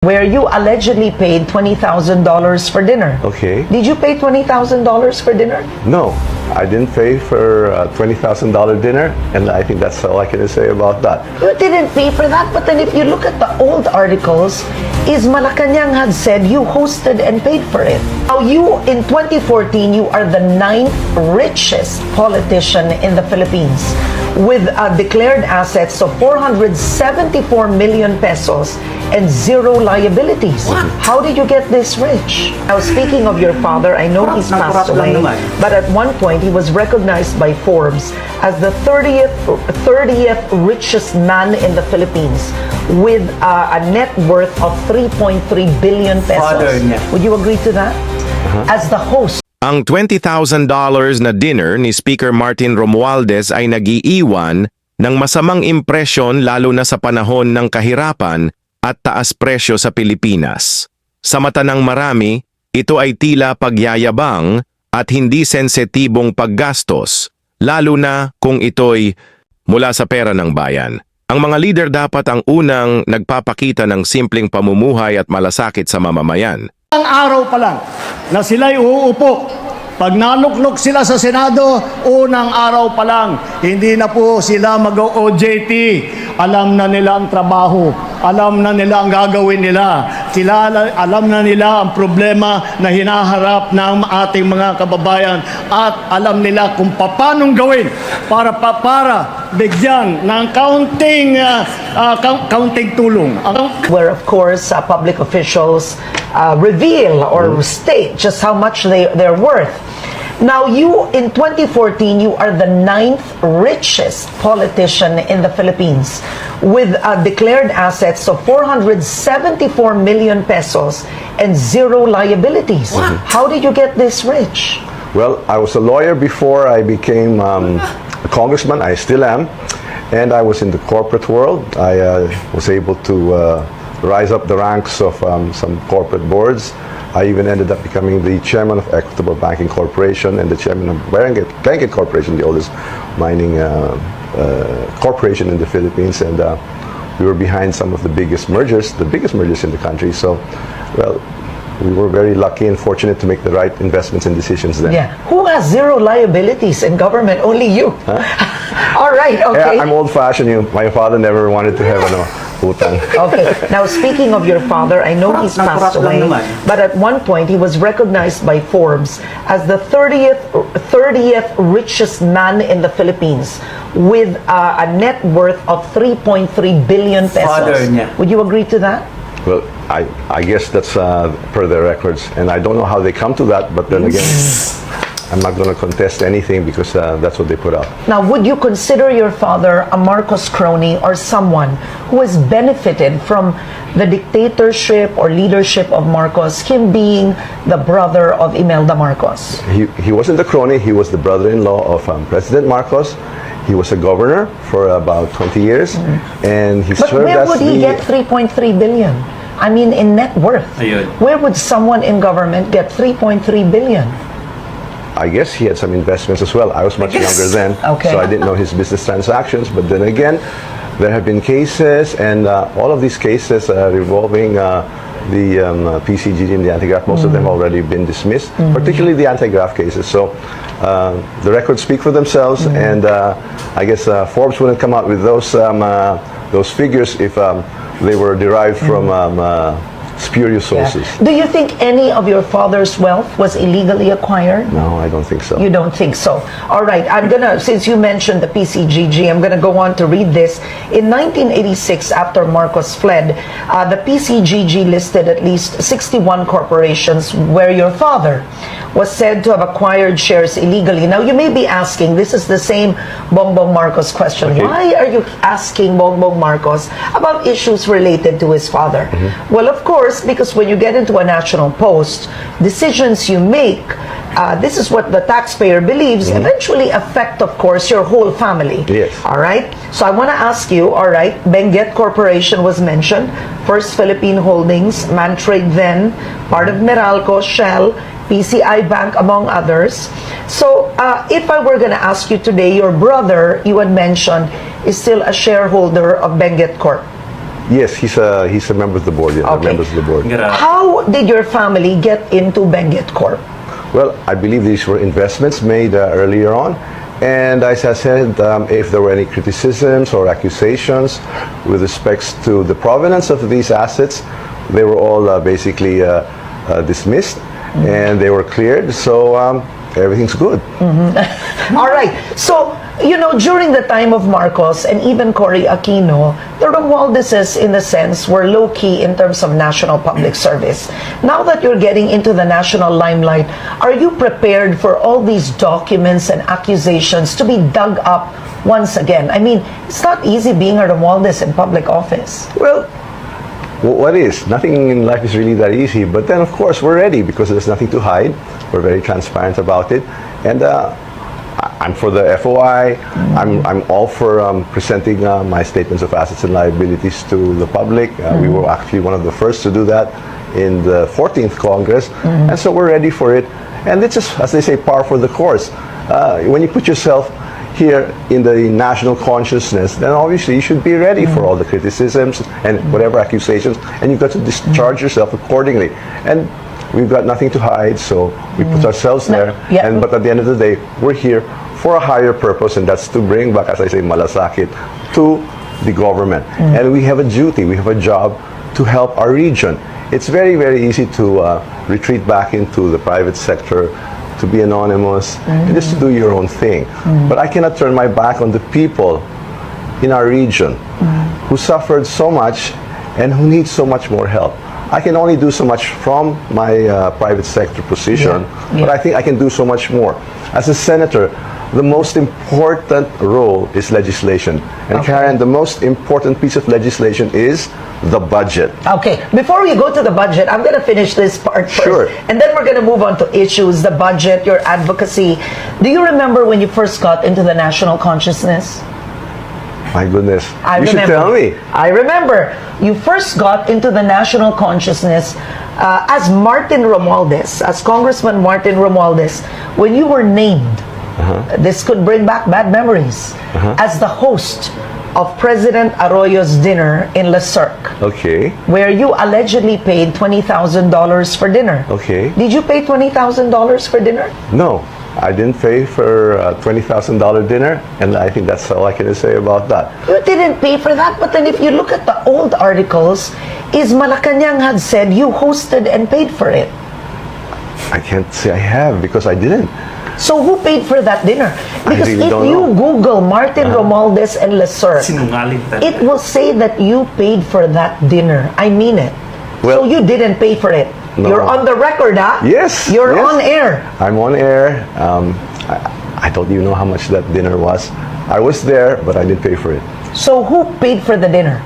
where you allegedly paid $20,000 for dinner. Okay. Did you pay $20,000 for dinner? No, I didn't pay for a $20,000 dinner, and I think that's all I can say about that. You didn't pay for that, but then if you look at the old articles, Kanyang had said you hosted and paid for it. Now you, in 2014, you are the 9th richest politician in the Philippines with declared assets of 474 million pesos and zero liabilities. What? How did you get this rich? Now, speaking of your father, I know he's passed away, but at one point he was recognized by Forbes as the 30th richest man in the Philippines with a net worth of 3.3 billion pesos. Would you agree to that? As the host. Ang $20,000 na dinner ni Speaker Martin Romualdez ay nag-iiwan ng masamang impresyon lalo na sa panahon ng kahirapan at taas presyo sa Pilipinas. Sa mata ng marami, ito ay tila pagyayabang at hindi sensitibong paggastos, lalo na kung ito'y mula sa pera ng bayan. Ang mga leader dapat ang unang nagpapakita ng simpleng pamumuhay at malasakit sa mamamayan. Ang araw pa lang na sila'y uupo, pag naluklok sila sa Senado, unang araw pa lang, hindi na po sila mag-OJT. Alam na nila ang trabaho, alam na nila ang gagawin nila, alam na nila ang problema na hinaharap ng ating mga kababayan at alam nila kung paanong gawin para bigyan ng counting tulong. Where of course public officials reveal or state just how much they're worth. Now you, in 2014, you are the 9th richest politician in the Philippines with declared assets of 474 million pesos and zero liabilities. How did you get this rich? Well, I was a lawyer before I became a congressman. I still am. And I was in the corporate world. I was able to rise up the ranks of some corporate boards. I even ended up becoming the chairman of Equitable Banking Corporation and the chairman of Banking Corporation, the oldest mining corporation in the Philippines. And we were behind some of the biggest mergers in the country. So, well, we were very lucky and fortunate to make the right investments and decisions then. Yeah. Who has zero liabilities in government? Only you. Huh? All right, okay. Yeah, I'm old-fashioned. My father never wanted to have utang. Okay. Now, speaking of your father, I know he's passed away, but at one point he was recognized by Forbes as the 30th richest man in the Philippines with a net worth of 3.3 billion pesos. Would you agree to that? Well, I guess that's per their records, and I don't know how they come to that, but then again, I'm not going to contest anything because that's what they put out. Now, would you consider your father a Marcos crony or someone who has benefited from the dictatorship or leadership of Marcos, him being the brother of Imelda Marcos? He wasn't a crony. He was the brother-in-law of President Marcos. He was a governor for about 20 years, and he served as But where would he get 3.3 billion? I mean, in net worth. Where would someone in government get 3.3 billion? I guess he had some investments as well. I was much younger then, so I didn't know his business transactions. But then again, there have been cases, and all of these cases revolving the PCGG and the anti-graft, most of them already been dismissed, particularly the anti-graft cases. So the records speak for themselves, and I guess Forbes wouldn't come out with those figures if they were derived from spurious sources. Yeah. Do you think any of your father's wealth was illegally acquired? No, I don't think so. You don't think so? All right, since you mentioned the PCGG, I'm gonna go on to read this. In 1986, after Marcos fled, the PCGG listed at least 61 corporations where your father was said to have acquired shares illegally. Now, you may be asking, this is the same Bongbong Marcos question. Okay. Why are you asking Bongbong Marcos about issues related to his father? Well, of course, because when you get into a national post, decisions you make, this is what the taxpayer believes, eventually affect, of course, your whole family. Yes. All right? So I want to ask you, all right, Benguet Corporation was mentioned, First Philippine Holdings, Mantrade then, part of Meralco, Shell, PCI Bank, among others. So, if I were going to ask you today, your brother, you had mentioned, is still a shareholder of Benguet Corp. Yes, he's a member of the board. Yeah, Okay. members of the board. How did your family get into Benguet Corp? Well, I believe these were investments made earlier on. And as I said, if there were any criticisms or accusations with respects to the provenance of these assets, they were all basically dismissed and they were cleared. So everything's good. All right. So, you know, during the time of Marcos and even Cory Aquino, the Romualdeses, in a sense, were low-key in terms of national public service. Now that you're getting into the national limelight, are you prepared for all these documents and accusations to be dug up once again? I mean, it's not easy being a Romualdez in public office. Well, what is? Nothing in life is really that easy. But then, of course, we're ready because there's nothing to hide. We're very transparent about it. And I'm for the FOI. I'm all for presenting my statements of assets and liabilities to the public. We were actually one of the first to do that in the 14th Congress. And so we're ready for it. And it's just, as they say, par for the course. When you put yourself here in the national consciousness, then obviously you should be ready for all the criticisms and whatever accusations, and you've got to discharge yourself accordingly. And we've got nothing to hide, so we put ourselves there. Yeah. But at the end of the day, we're here for a higher purpose, and that's to bring back, as I say, malasakit to the government. And we have a duty, we have a job to help our region. It's very, very easy to retreat back into the private sector, to be anonymous, and just to do your own thing. But I cannot turn my back on the people in our region who suffered so much and who need so much more help. I can only do so much from my private sector position, but I think I can do so much more. As a senator, the most important role is legislation. And Karen, the most important piece of legislation is the budget. Okay, before we go to the budget, I'm going to finish this part first. Sure. And then we're going to move on to issues, the budget, your advocacy. Do you remember when you first got into the national consciousness? My goodness. I You remember. should tell me. I remember. You first got into the national consciousness as Martin Romualdez, as Congressman Martin Romualdez, when you were named. This could bring back bad memories. As the host of President Arroyo's dinner in La Cirque, Okay. where you allegedly paid $20,000 for dinner. Okay. Did you pay $20,000 for dinner? No, I didn't pay for a $20,000 dinner, and I think that's all I can say about that. You didn't pay for that, but then if you look at the old articles, is Malacanang had said you hosted and paid for it. I can't say I have because I didn't. So who paid for that dinner? Because really if don't you know. Google Martin Romualdez and La Cirque, Sinungaling talaga. it will say that you paid for that dinner. I mean it. Well- so you didn't pay for it. No. You're on the record, huh? Yes. You're yes. on air. I'm on air. I don't even know how much that dinner was. I was there, but I didn't pay for it. So who paid for the dinner?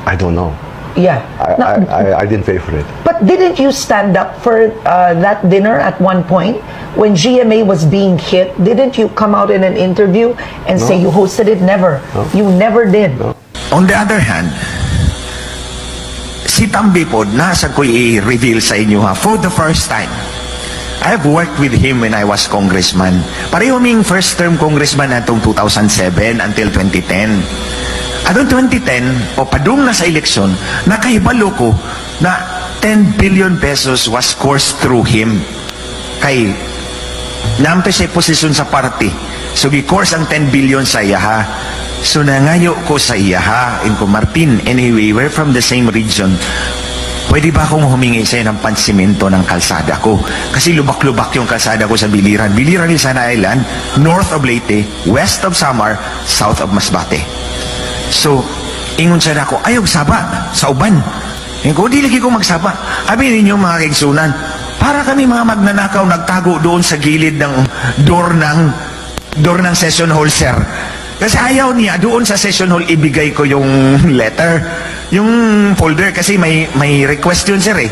I don't know. Yeah. Now, I didn't pay for it. but didn't you stand up for that dinner at one point when GMA was being hit? Didn't you come out in an interview and say you hosted it? Never. You never did. On the other hand, si Tambi po, nasa ko i-reveal sa inyo ha, for the first time. I have worked with him when I was congressman. Pareho ming first term congressman atong 2007 until 2010. Atong 2010, o padung na sa eleksyon, nakahibalo ko na 10 billion pesos was coursed through him. Kay, nampe siya posisyon sa party. So, gi-course ang 10 billion sa iyaha. So, nangayo ko sa iyaha. In ko, Martin, anyway, we're from the same region. Pwede ba akong humingi sa'yo ng pansimento ng kalsada ko? Kasi lubak-lubak yung kalsada ko sa Biliran. Biliran is an island, north of Leyte, west of Samar, south of Masbate. So, ingon siya na ako, ayaw saba, sa uban. Ingon ko, di lagi ko magsaba. Abi ninyo mga kaigsunan, para kami mga magnanakaw nagtago doon sa gilid ng door ng session hall, sir. Kasi ayaw niya, doon sa session hall, ibigay ko yung letter, yung folder, kasi may request yun, sir, eh.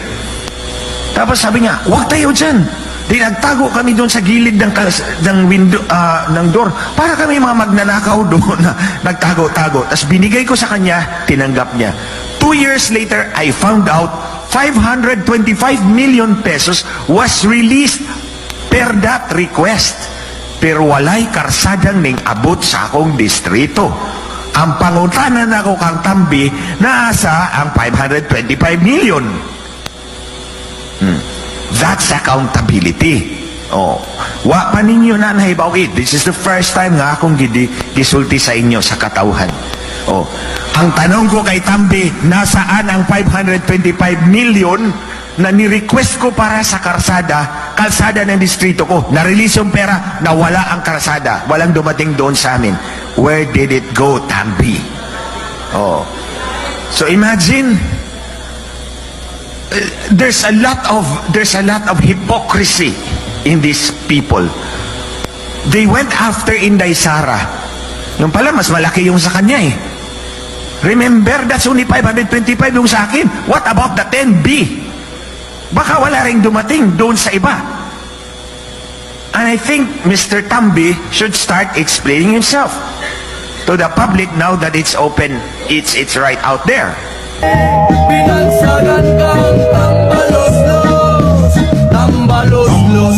Tapos sabi niya, huwag tayo dyan. Di nagtago kami doon sa gilid ng window, ng door, para kami mga magnanakaw doon na nagtago-tago. Tapos binigay ko sa kanya, tinanggap niya. 2 years later, I found out 525 million pesos was released per that request. Pero walay karsadang ning abot sa akong distrito. ang pangutanan ako kang Tambi, nasa ang 525 million. That's accountability. Oh, wa pa ninyo na nahibaw it. This is the first time nga akong gisulti sa inyo sa katauhan. Oh, ang tanong ko kay Tambi, nasaan ang 525 million na ni-request ko para sa kalsada ng distrito ko? Na-release yung pera, nawala ang kalsada. Walang dumating doon sa amin. Where did it go, Tambi? Oh. So imagine, there's a lot of hypocrisy in these people. They went after Inday Sara. Yung pala, mas malaki yung sa kanya eh. Remember, that's only 525 yung sa akin. What about the 10B? Baka wala rin dumating doon sa iba. And I think Mr. Tambi should start explaining himself to the public now that it's open, it's right out there. Binansagan kang tambalos-los, tambalos-los,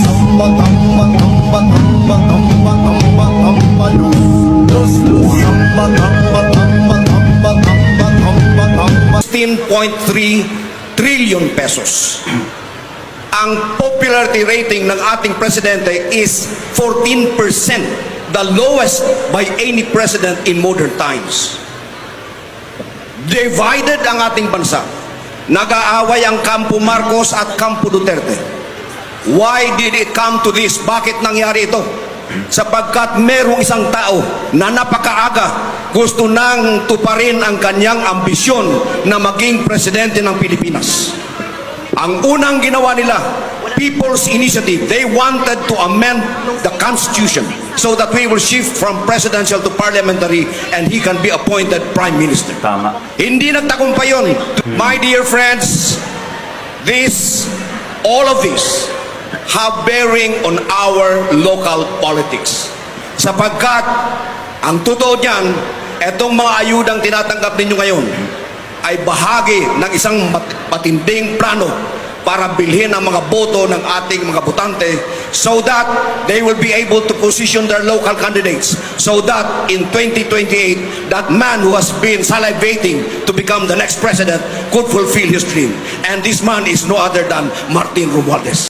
trillion pesos. Ang popularity rating ng ating presidente is 14%, the lowest by any president in modern times. Divided ang ating bansa. Nag-aaway ang kampo Marcos at kampo Duterte. Why did it come to this? Bakit nangyari ito? Sapagkat merong isang tao na napakaaga gusto nang tuparin ang kanyang ambisyon na maging presidente ng Pilipinas. Ang unang ginawa nila, People's Initiative, they wanted to amend the Constitution so that we will shift from presidential to parliamentary and he can be appointed Prime Minister. Tama. Hindi nagtagumpay yun. My dear friends, all of this have bearing on our local politics. Sapagkat, ang totoo niyan, etong mga ayudang tinatanggap ninyo ngayon ay bahagi ng isang matinding plano para bilhin ang mga boto ng ating mga botante so that they will be able to position their local candidates so that in 2028, that man who has been salivating to become the next president could fulfill his dream. And this man is no other than Martin Romualdez.